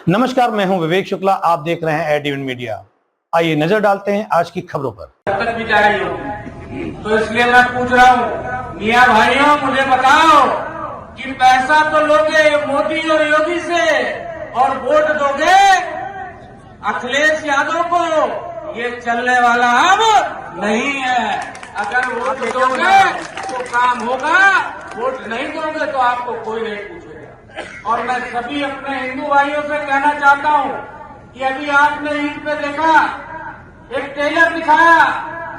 नमस्कार, मैं हूं विवेक शुक्ला। आप देख रहे हैं एडीवन मीडिया। आइए नजर डालते हैं आज की खबरों पर। तक भी जा रही होगी, तो इसलिए मैं पूछ रहा हूँ, मियाँ भाइयों मुझे बताओ कि पैसा तो लोगे मोदी और योगी से और वोट दोगे अखिलेश यादव को। ये चलने वाला अब नहीं है। अगर वोट दोगे तो काम होगा, वोट नहीं दोगे तो आपको कोई नहीं पूछेगा। और मैं सभी अपने हिंदू भाइयों से कहना चाहता हूँ कि अभी आपने ईद पे देखा एक ट्रेलर दिखाया,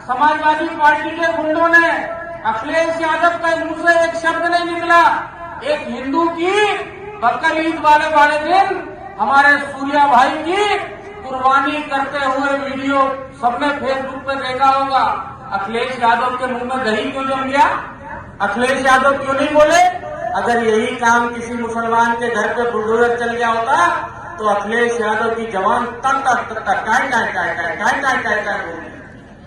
समाजवादी पार्टी के गुंडों ने, अखिलेश यादव के मुंह से एक शब्द नहीं निकला। एक हिंदू की बकर ईद वाले दिन हमारे सूर्या भाई की कुर्बानी करते हुए वीडियो सबने फेसबुक पे देखा होगा। अखिलेश यादव के मुंह में दही क्यों जम गया? अखिलेश यादव क्यों नहीं बोले? अगर यही काम किसी मुसलमान के घर पे बुलडोजर चल गया होता तो अखिलेश यादव की जवान तक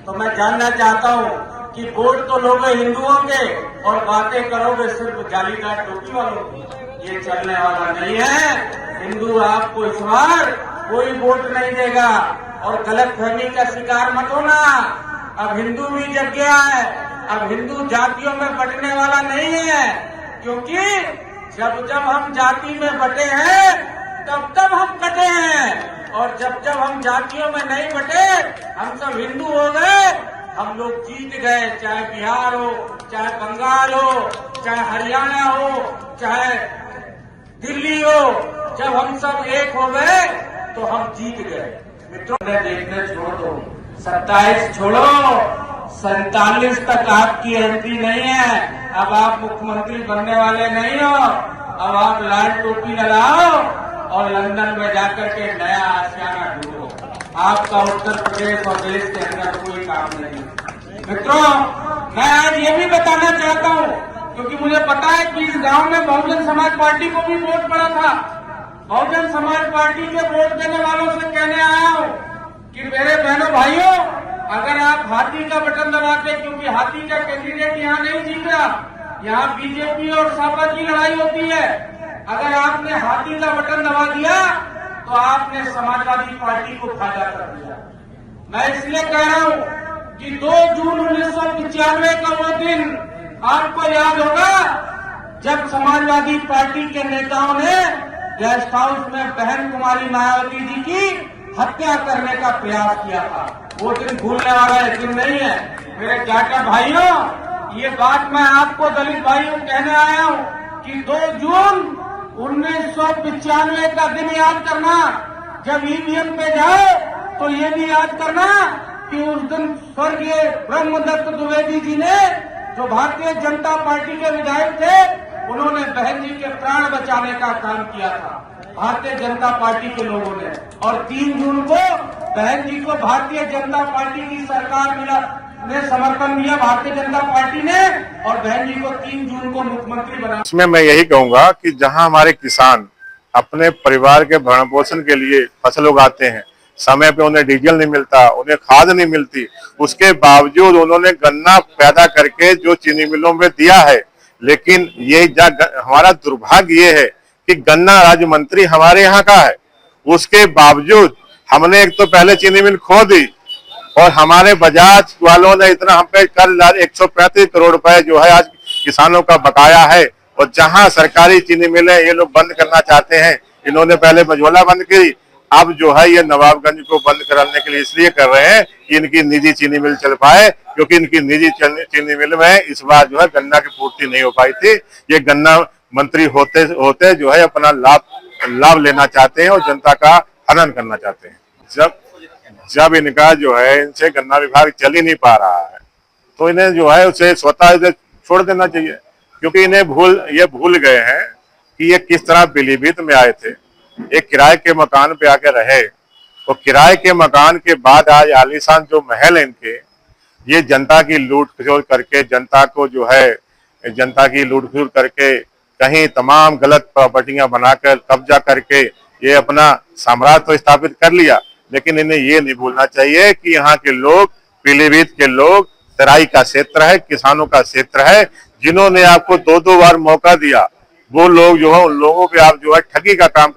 तो मैं जानना चाहता हूँ कि वोट तो लोगे हिंदुओं के और बातें करोगे सिर्फ जालीदार टोपी वालों की। ये चलने वाला नहीं है। हिंदू आपको इस बार कोई वोट नहीं देगा और गलतफहमी का शिकार मत होना। अब हिंदू भी जग गया है। अब हिंदू जातियों में बंटने वाला नहीं है, क्योंकि जब हम जाति में बटे हैं तब हम कटे हैं, और जब हम जातियों में नहीं बटे, हम सब हिंदू हो गए, हम लोग जीत गए। चाहे बिहार हो, चाहे बंगाल हो, चाहे हरियाणा हो, चाहे दिल्ली हो, जब हम सब एक हो गए तो हम जीत गए। मित्रों ने देखने छोड़ दो, 27 छोड़ो, 47 तक आपकी एंट्री नहीं है। अब आप मुख्यमंत्री बनने वाले नहीं हो। अब आप लाल टोपी लगाओ और लंदन में जाकर के नया आशियाना ढूंढो। आपका उत्तर प्रदेश और देश के अंदर कोई काम नहीं। मित्रों, मैं आज ये भी बताना चाहता हूँ, क्योंकि मुझे पता है कि इस गांव में बहुजन समाज पार्टी को भी वोट पड़ा था। बहुजन समाज पार्टी के वोट देने वालों से कहने आया हूँ कि मेरे बहनों भाइयों, अगर आप हाथी का बटन दबाते, क्योंकि हाथी का कैंडिडेट यहाँ नहीं जीत रहा, यहाँ बीजेपी और सपा की लड़ाई होती है। अगर आपने हाथी का बटन दबा दिया तो आपने समाजवादी पार्टी को फायदा कर दिया। मैं इसलिए कह रहा हूं कि 2 जून 1995 का वो दिन आपको याद होगा जब समाजवादी पार्टी के नेताओं ने गेस्ट हाउस में बहन कुमारी मायावती जी की हत्या करने का प्रयास किया था। वो दिन भूलने वाला एक दिन नहीं है। मेरे जाटा भाइयों, ये बात मैं आपको दलित भाइयों कहने आया हूं कि 2 जून 1995 का दिन याद करना। जब ईवीएम पे जाओ तो ये भी याद करना कि उस दिन स्वर्गीय ब्रह्मदत्त द्विवेदी जी ने, जो भारतीय जनता पार्टी के विधायक थे, उन्होंने बहन जी के प्राण बचाने का काम किया था, भारतीय जनता पार्टी के लोगों ने। और 3 जून को बहन जी को भारतीय जनता पार्टी की सरकार ने समर्थन दिया, भारतीय जनता पार्टी ने, और बहन जी को 3 जून को मुख्यमंत्री बना। इसमें मैं यही कहूंगा कि जहां हमारे किसान अपने परिवार के भरण पोषण के लिए फसल उगाते हैं, समय पे उन्हें डीजल नहीं मिलता, उन्हें खाद नहीं मिलती, उसके बावजूद उन्होंने गन्ना पैदा करके जो चीनी मिलों में दिया है। लेकिन ये हमारा दुर्भाग्य ये है कि गन्ना राज्य मंत्री हमारे यहाँ का है, उसके बावजूद हमने एक तो पहले चीनी मिल खो दी और हमारे बजाज वालों ने इतना हम पे कर 135 करोड़ रुपए जो है आज किसानों का बकाया है। और जहां सरकारी चीनी मिलें ये लोग बंद करना चाहते हैं, इन्होंने पहले मझोला बंद की, अब जो है ये नवाबगंज को बंद कराने के लिए इसलिए कर रहे हैं कि इनकी निजी चीनी मिल चल पाए, क्योंकि इनकी निजी चीनी मिल में इस बार जो है गन्ना की पूर्ति नहीं हो पाई थी। ये गन्ना मंत्री होते होते जो है अपना लाभ लेना चाहते हैं और जनता का हनन करना चाहते हैं। जब इनका जो है इनसे गन्ना विभाग चल ही नहीं पा रहा है तो इन्हें जो है उसे स्वतः इसे छोड़ देना चाहिए, क्योंकि इन्हें भूल गए हैं कि ये किस तरह पीलीभीत में आए थे, एक किराए के मकान पे आके रहे, तो किराए के मकान के बाद आज आलीशान जो महल है इनके, ये जनता की लूट खसोट करके, जनता की लूट खसोट करके कहीं तमाम गलत प्रॉपर्टियां बनाकर कब्जा करके ये अपना साम्राज्य तो स्थापित कर लिया। लेकिन इन्हें ये नहीं भूलना चाहिए कि यहाँ के लोग, पीलीभीत के लोग, तराई का क्षेत्र है, किसानों का क्षेत्र है, जिन्होंने आपको 2-2 बार मौका दिया, वो लोग जो है उन लोगों पे आप जो है ठगी का काम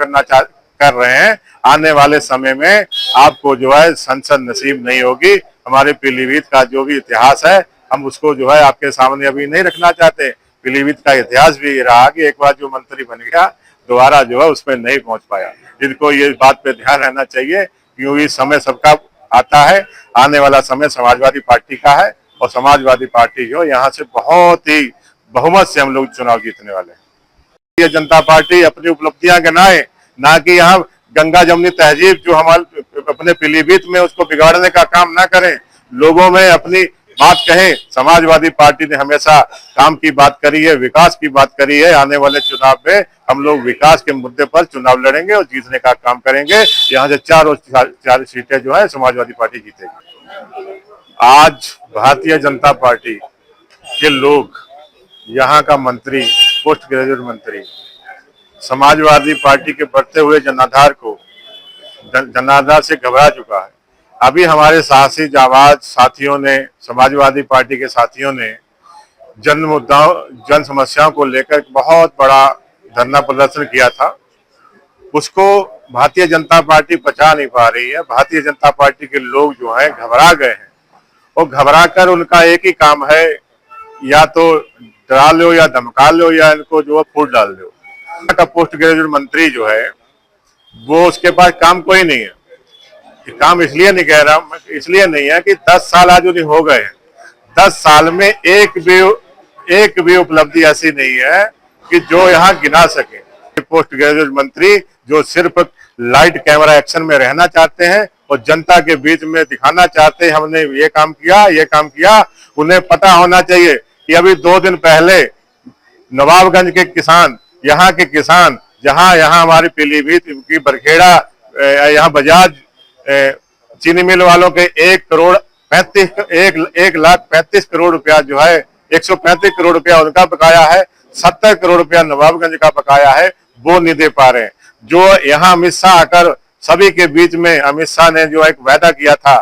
कर रहे हैं, आने वाले समय में आपको जो है संसद नसीब नहीं होगी। हमारे पीलीभीत का जो भी इतिहास है हम उसको जो है आपके सामने अभी नहीं रखना चाहते। पीलीभीत का इतिहास भी ये रहा कि एक बार जो मंत्री बन गया दोबारा जो है उसमें नहीं पहुंच पाया। इनको ये बात पे ध्यान रहना चाहिए, क्योंकि समय सबका आता है। आने वाला समय समाजवादी पार्टी का है और समाजवादी पार्टी जो यहाँ से बहुत ही बहुमत से हम लोग चुनाव जीतने वाले हैं। भारतीय जनता पार्टी अपनी उपलब्धियां गिनाए, ना कि यहाँ गंगा जमुनी तहजीब जो हमारे अपने पीलीभीत में उसको बिगाड़ने का काम ना करें, लोगों में अपनी बात कहें। समाजवादी पार्टी ने हमेशा काम की बात करी है, विकास की बात करी है। आने वाले चुनाव में हम लोग विकास के मुद्दे पर चुनाव लड़ेंगे और जीतने का काम करेंगे। यहाँ से चार सीटें जो है समाजवादी पार्टी जीतेगी। आज भारतीय जनता पार्टी के लोग, यहाँ का मंत्री, पोस्ट ग्रेजुएट मंत्री, समाजवादी पार्टी के बढ़ते हुए जनाधार से घबरा चुका है। अभी हमारे साहसी जाबाज साथियों ने, समाजवादी पार्टी के साथियों ने जन मुद्दाओं, जन समस्याओं को लेकर बहुत बड़ा धरना प्रदर्शन किया था। उसको भारतीय जनता पार्टी पचा नहीं पा रही है। भारतीय जनता पार्टी के लोग जो है घबरा गए हैं और घबरा कर उनका एक ही काम है, या तो डरा लो या धमका लो या इनको जो है फूट डाल दो। का पोस्ट ग्रेजुएट मंत्री जो है वो, उसके पास काम कोई नहीं है। काम इसलिए नहीं कह रहा हूं, इसलिए नहीं है कि 10 साल आज उन्हें हो गए हैं। 10 साल में एक भी उपलब्धि ऐसी नहीं है कि जो यहाँ गिना सके। पोस्ट ग्रेजुएट मंत्री जो सिर्फ लाइट कैमरा एक्शन में रहना चाहते हैं और जनता के बीच में दिखाना चाहते हैं हमने ये काम किया। उन्हें पता होना चाहिए कि अभी 2 दिन पहले नवाबगंज के किसान, यहाँ के किसान, जहाँ हमारी पीलीभीत की बरखेड़ा, यहाँ बजाज चीनी मिल वालों के 1,35 करोड़ रुपया जो है, 135 करोड़ रुपया उनका बकाया है, 70 करोड़ रुपया नवाबगंज का बकाया है, वो नहीं दे पा रहे हैं। जो यहाँ अमित शाह आकर सभी के बीच में, अमित शाह ने जो एक वायदा किया था,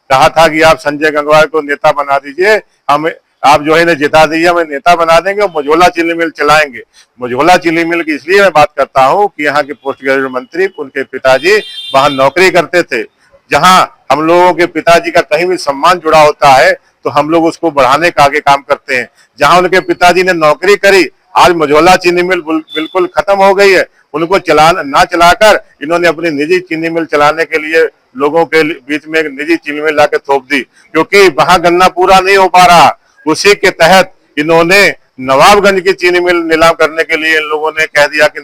कहा था कि आप संजय गंगवार को नेता बना दीजिए, हम आप जो है ना जिता दीजिए, हमें नेता बना देंगे और मझोला चीनी मिल चलाएंगे। मझोला चीनी मिल की इसलिए मैं बात करता हूँ कि यहाँ के पोस्ट ग्रेजुएट मंत्री, उनके पिताजी वहां नौकरी करते थे। जहां हम लोगों के पिताजी का कहीं भी सम्मान जुड़ा होता है तो हम लोग उसको बढ़ाने का आगे काम करते हैं। जहां उनके पिताजी ने नौकरी करी, आज मझोला चीनी मिल बिल्कुल खत्म हो गई है। उनको ना चलाकर इन्होंने अपनी निजी चीनी मिल चलाने के लिए लोगों के बीच में एक निजी चीनी मिल लाके थोप दी, क्योंकि वहां गन्ना पूरा नहीं हो पा रहा। उसी के तहत इन्होंने नवाबगंज की चीनी मिल नीलाम करने के लिए इन लोगों ने कह दिया कि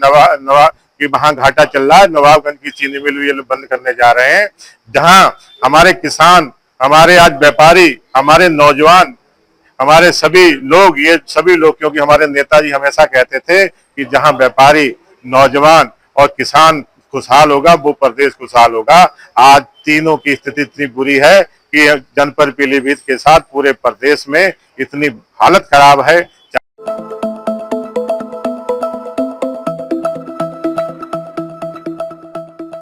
कि वहां घाटा चल रहा है, नवाबगंज की चीनी मिल ये लोग बंद करने जा रहे हैं। जहां हमारे किसान, हमारे आज व्यापारी, हमारे नौजवान, हमारे सभी लोग, ये सभी लोग, क्योंकि हमारे नेताजी हमेशा कहते थे कि जहां व्यापारी, नौजवान और किसान खुशहाल होगा वो प्रदेश खुशहाल होगा। आज तीनों की स्थिति इतनी बुरी है कि जनपद पीलीभीत के साथ पूरे प्रदेश में इतनी हालत खराब है